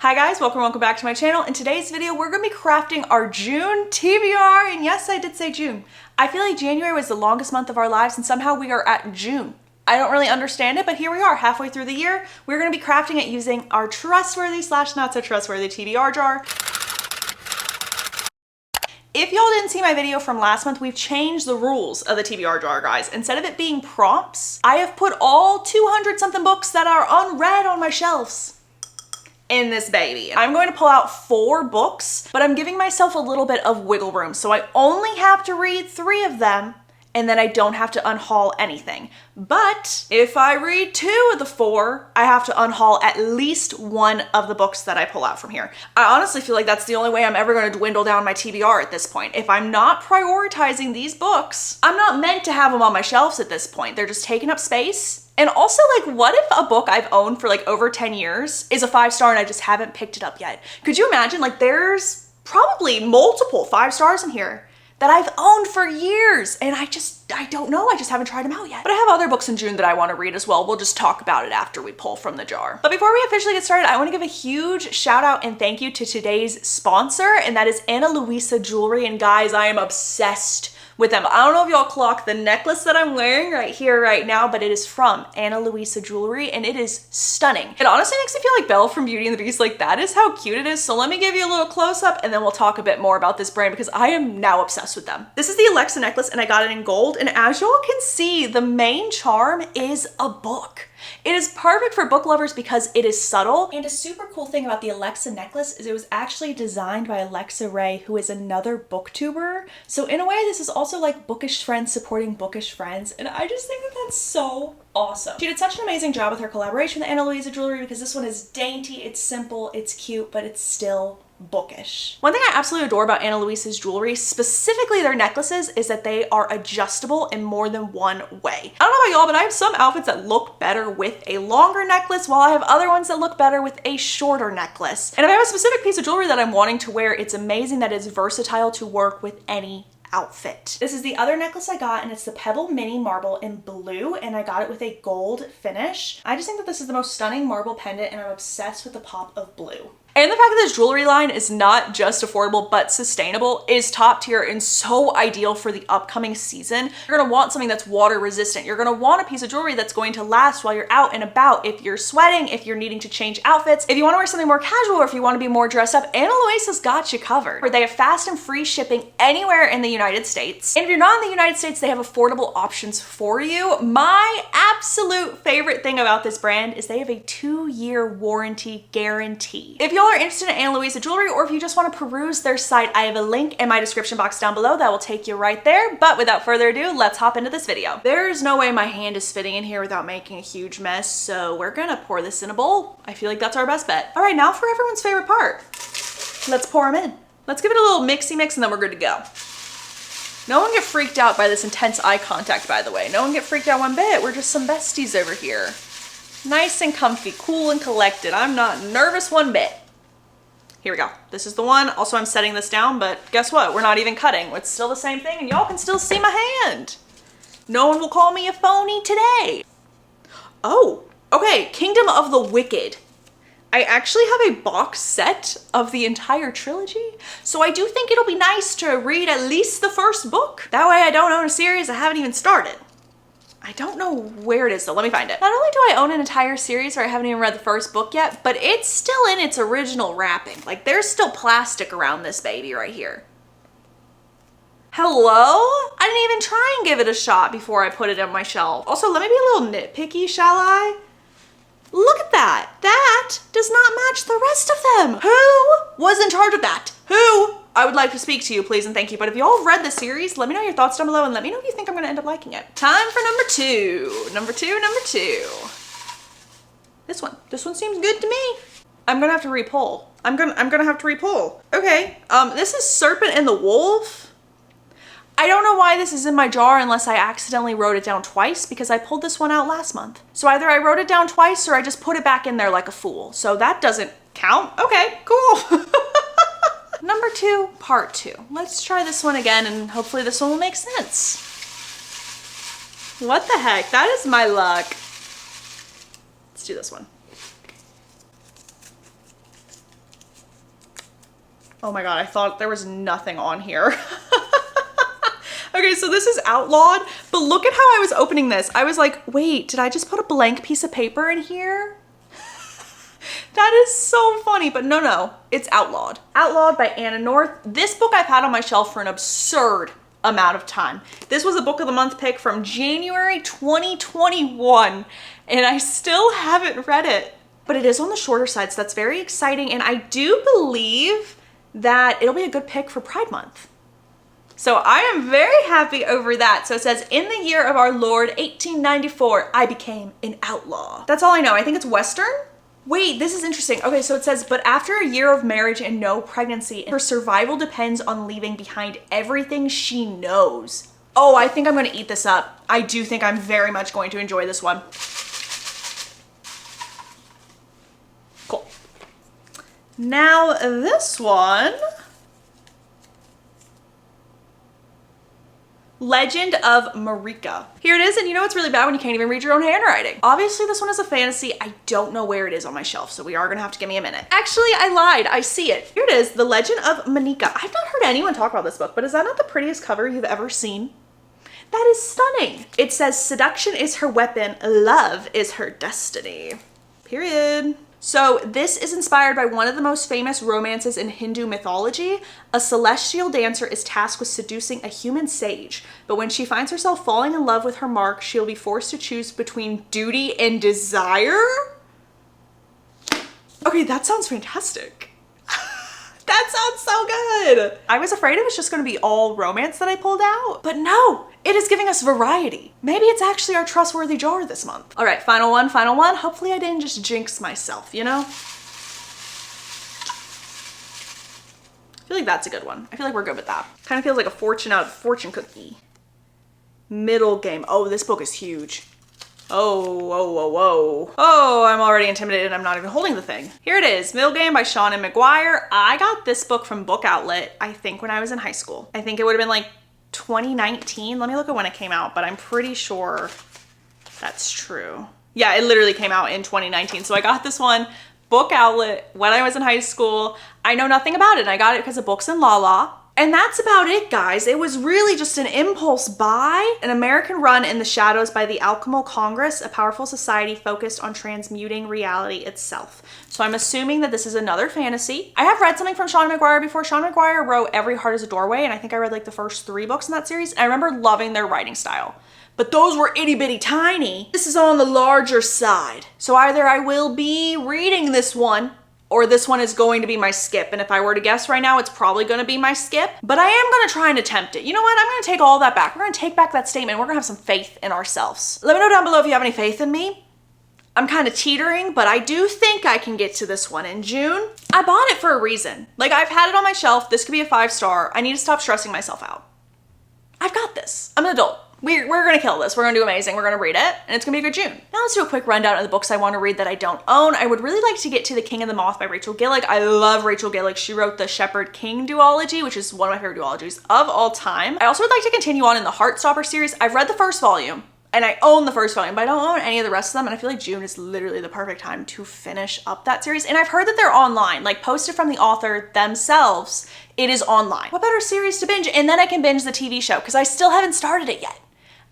Hi guys, welcome back to my channel. In today's video, we're gonna be crafting our June TBR, and yes, I did say June. I feel like January was the longest month of our lives, and somehow we are at June. I don't really understand it, but here we are, halfway through the year. We're gonna be crafting it using our trustworthy slash not so trustworthy TBR jar. If y'all didn't see my video from last month, we've changed the rules of the TBR jar, guys. Instead of it being prompts, I have put all 200 something books that are unread on my shelves in this baby. I'm going to pull out 4 books, but I'm giving myself a little bit of wiggle room. So I only have to read 3 of them, and then I don't have to unhaul anything. But if I read 2 of the 4, I have to unhaul at least 1 of the books that I pull out from here. I honestly feel like that's the only way I'm ever going to dwindle down my TBR at this point. If I'm not prioritizing these books, I'm not meant to have them on my shelves at this point. They're just taking up space. And also, like, what if a book I've owned for like over 10 years is a 5-star and I just haven't picked it up yet? Could you imagine? Like, there's probably multiple 5 stars in here that I've owned for years, and I don't know, I just haven't tried them out yet. But I have other books in June that I want to read as well. We'll just talk about it after we pull from the jar. But before we officially get started, I want to give a huge shout out and thank you to today's sponsor, and that is Luisa Jewelry. And guys, I am obsessed with them. I don't know if y'all clock the necklace that I'm wearing right here, right now, but it is from Luisa Jewelry, and it is stunning. It honestly makes me feel like Belle from Beauty and the Beast. Like, that is how cute it is. So let me give you a little close up, and then we'll talk a bit more about this brand because I am now obsessed with them. This is the Alexia necklace, and I got it in gold. And as y'all can see, the main charm is a book. It is perfect for book lovers because it is subtle. And a super cool thing about the Alexia necklace is it was actually designed by Alexia Ray, who is another booktuber. So in a way, this is also like bookish friends supporting bookish friends. And I just think that that's so awesome. She did such an amazing job with her collaboration with Luisa Jewelry because this one is dainty, it's simple, it's cute, but it's still bookish. One thing I absolutely adore about Luisa's jewelry, specifically their necklaces, is that they are adjustable in more than one way. I don't know about y'all, but I have some outfits that look better with a longer necklace, while I have other ones that look better with a shorter necklace. And if I have a specific piece of jewelry that I'm wanting to wear, it's amazing that it's versatile to work with any outfit. This is the other necklace I got, and it's the Pebble Mini Marble in blue, and I got it with a gold finish. I just think that this is the most stunning marble pendant, and I'm obsessed with the pop of blue. And the fact that this jewelry line is not just affordable, but sustainable is top tier and so ideal for the upcoming season. You're gonna want something that's water resistant. You're gonna want a piece of jewelry that's going to last while you're out and about. If you're sweating, if you're needing to change outfits, if you wanna wear something more casual, or if you wanna be more dressed up, Luisa's got you covered. They have fast and free shipping anywhere in the United States. And if you're not in the United States, they have affordable options for you. My absolute favorite thing about this brand is they have a 2-year warranty guarantee. If y'all are interested in Luisa Jewelry, or if you just want to peruse their site, I have a link in my description box down below that will take you right there. But without further ado, let's hop into this video. There's no way my hand is fitting in here without making a huge mess, so we're gonna pour this in a bowl. I feel like that's our best bet. All right, now for everyone's favorite part. Let's pour them in. Let's give it a little mixy mix, and then we're good to go. No one get freaked out by this intense eye contact, by the way. No one get freaked out one bit. We're just some besties over here. Nice and comfy, cool and collected. I'm not nervous one bit. Here we go. This is the one. Also, I'm setting this down, but guess what? We're not even cutting. It's still the same thing, and y'all can still see my hand. No one will call me a phony today. Oh, okay. Kingdom of the Wicked. I actually have a box set of the entire trilogy, so I do think it'll be nice to read at least the first book. That way I don't own a series I haven't even started. I don't know where it is though, let me find it. Not only do I own an entire series where I haven't even read the first book yet, but it's still in its original wrapping. Like, there's still plastic around this baby right here. Hello? I didn't even try and give it a shot before I put it on my shelf. Also, let me be a little nitpicky, shall I? Look at that. That does not match the rest of them. Who was in charge of that? Who? I would like to speak to you, please and thank you. But if y'all have read the series, let me know your thoughts down below, and let me know if you think I'm gonna end up liking it. Time for number two. Number two. This one seems good to me. I'm gonna have to re-pull. I'm gonna have to re-pull. Okay, this is Serpent and the Wolf. I don't know why this is in my jar unless I accidentally wrote it down twice, because I pulled this one out last month. So either I wrote it down twice or I just put it back in there like a fool. So that doesn't count. Okay, cool. Number 2, part 2. Let's try this one again, and hopefully this one will make sense. What the heck? That is my luck. Let's do this one. Oh my God, I thought there was nothing on here. Okay, so this is outlawed, but look at how I was opening this. I was like, wait, did I just put a blank piece of paper in here? That is so funny, but no, it's outlawed. Outlawed by Anna North. This book I've had on my shelf for an absurd amount of time. This was a book of the month pick from January 2021, and I still haven't read it. But it is on the shorter side, so that's very exciting, and I do believe that it'll be a good pick for Pride Month. So I am very happy over that. So it says, in the year of our Lord, 1894, I became an outlaw. That's all I know. I think it's Western. Wait, this is interesting. Okay, so it says, but after a year of marriage and no pregnancy, her survival depends on leaving behind everything she knows. Oh, I think I'm gonna eat this up. I do think I'm very much going to enjoy this one. Cool. Now this one. Legend of Marika. Here it is, and you know it's really bad when you can't even read your own handwriting. Obviously this one is a fantasy. I don't know where it is on my shelf, so we are gonna have to give me a minute. Actually, I lied, I see it. Here it is, The Legend of Marika. I've not heard anyone talk about this book, but is that not the prettiest cover you've ever seen? That is stunning. It says, seduction is her weapon, love is her destiny. Period. So this is inspired by one of the most famous romances in Hindu mythology. A celestial dancer is tasked with seducing a human sage, but when she finds herself falling in love with her mark, she'll be forced to choose between duty and desire? Okay, that sounds fantastic. That sounds so good. I was afraid it was just gonna be all romance that I pulled out, but no, it is giving us variety. Maybe it's actually our trustworthy jar this month. All right, final one, final one. Hopefully I didn't just jinx myself, you know? I feel like that's a good one. I feel like we're good with that. Kind of feels like a fortune out of fortune cookie. Middle game. Oh, this book is huge. Oh, I'm already intimidated. I'm not even holding the thing. Here it is, Middle Game by Sean McGuire. I got this book from Book Outlet, I think when I was in high school. I think it would have been like 2019. Let me look at when it came out, but I'm pretty sure that's true. Yeah, it literally came out in 2019. So I got this one, Book Outlet, when I was in high school. I know nothing about it. And I got it because of Books and Lala. And that's about it, guys. It was really just an impulse buy. An American Run in the Shadows by the Alchemical Congress, a powerful society focused on transmuting reality itself. So I'm assuming that this is another fantasy. I have read something from Sean McGuire before. Sean McGuire wrote Every Heart is a Doorway, and I think I read like the first 3 books in that series. And I remember loving their writing style. But those were itty bitty tiny. This is on the larger side. So either I will be reading this one, or this one is going to be my skip. And if I were to guess right now, it's probably gonna be my skip, but I am gonna try and attempt it. You know what? I'm gonna take all that back. We're gonna take back that statement. We're gonna have some faith in ourselves. Let me know down below if you have any faith in me. I'm kind of teetering, but I do think I can get to this one in June. I bought it for a reason. Like, I've had it on my shelf. This could be a 5-star. I need to stop stressing myself out. I've got this. I'm an adult. We're gonna kill this. We're gonna do amazing. We're gonna read it, and it's gonna be a good June. Now let's do a quick rundown of the books I want to read that I don't own. I would really like to get to The King and the Moth by Rachel Gillick. I love Rachel Gillick. She wrote the Shepherd King duology, which is one of my favorite duologies of all time. I also would like to continue on in the Heartstopper series. I've read the first volume, and I own the first volume, but I don't own any of the rest of them, and I feel like June is literally the perfect time to finish up that series. And I've heard that they're online, like posted from the author themselves. It is online. What better series to binge? And then I can binge the TV show, because I still haven't started it yet.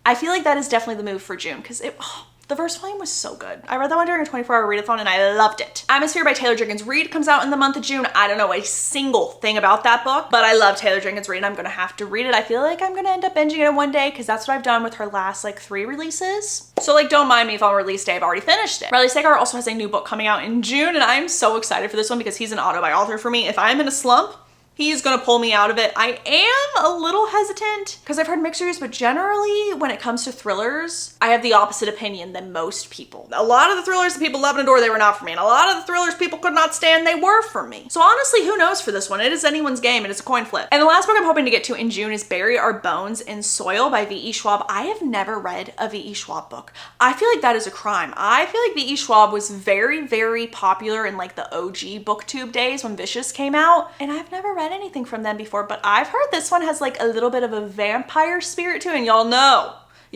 I feel like that is definitely the move for June, because the first volume was so good. I read that one during a 24-hour readathon and I loved it. Atmosphere by Taylor Jenkins Reid comes out in the month of June. I don't know a single thing about that book, but I love Taylor Jenkins Reid. I'm gonna have to read it. I feel like I'm gonna end up binging it in one day, because that's what I've done with her last like 3 releases. So like, don't mind me if on release day I've already finished it. Riley Sagar also has a new book coming out in June, and I'm so excited for this one because he's an auto-buy author for me. If I'm in a slump, he's gonna pull me out of it. I am a little hesitant because I've heard mixed reviews, but generally when it comes to thrillers, I have the opposite opinion than most people. A lot of the thrillers that people love and adore, they were not for me. And a lot of the thrillers people could not stand, they were for me. So honestly, who knows for this one? It is anyone's game and it's a coin flip. And the last book I'm hoping to get to in June is Bury Our Bones in Soil by V.E. Schwab. I have never read a V.E. Schwab book. I feel like that is a crime. I feel like V.E. Schwab was very, very popular in like the OG booktube days when Vicious came out. And I've never read anything from them before, but I've heard this one has like a little bit of a vampire spirit to it, and y'all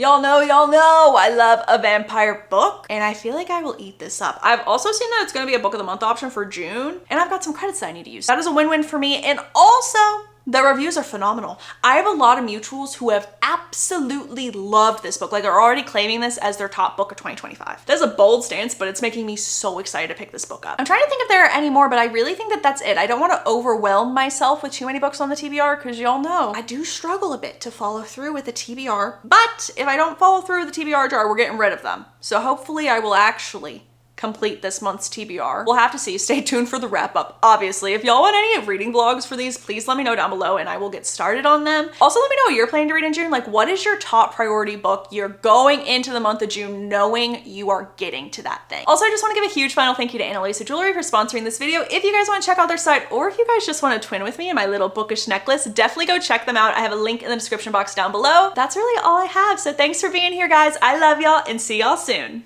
Y'all know I love a vampire book, and I feel like I will eat this up. I've also seen that it's gonna be a book of the month option for June, and I've got some credits that I need to use. That is a win-win for me, and also the reviews are phenomenal. I have a lot of mutuals who have absolutely loved this book, like are already claiming this as their top book of 2025. That's a bold stance, but it's making me so excited to pick this book up. I'm trying to think if there are any more, but I really think that that's it. I don't want to overwhelm myself with too many books on the TBR because y'all know I do struggle a bit to follow through with the TBR, but if I don't follow through with the TBR jar, we're getting rid of them. So hopefully I will actually complete this month's TBR. We'll have to see. Stay tuned for the wrap up. Obviously, if y'all want any reading vlogs for these, please let me know down below and I will get started on them. Also, let me know what you're planning to read in June. Like, what is your top priority book you're going into the month of June knowing you are getting to that thing? Also, I just want to give a huge final thank you to Alissa Jewelry for sponsoring this video. If you guys want to check out their site, or if you guys just want to twin with me in my little bookish necklace, definitely go check them out. I have a link in the description box down below. That's really all I have. So thanks for being here, guys. I love y'all and see y'all soon.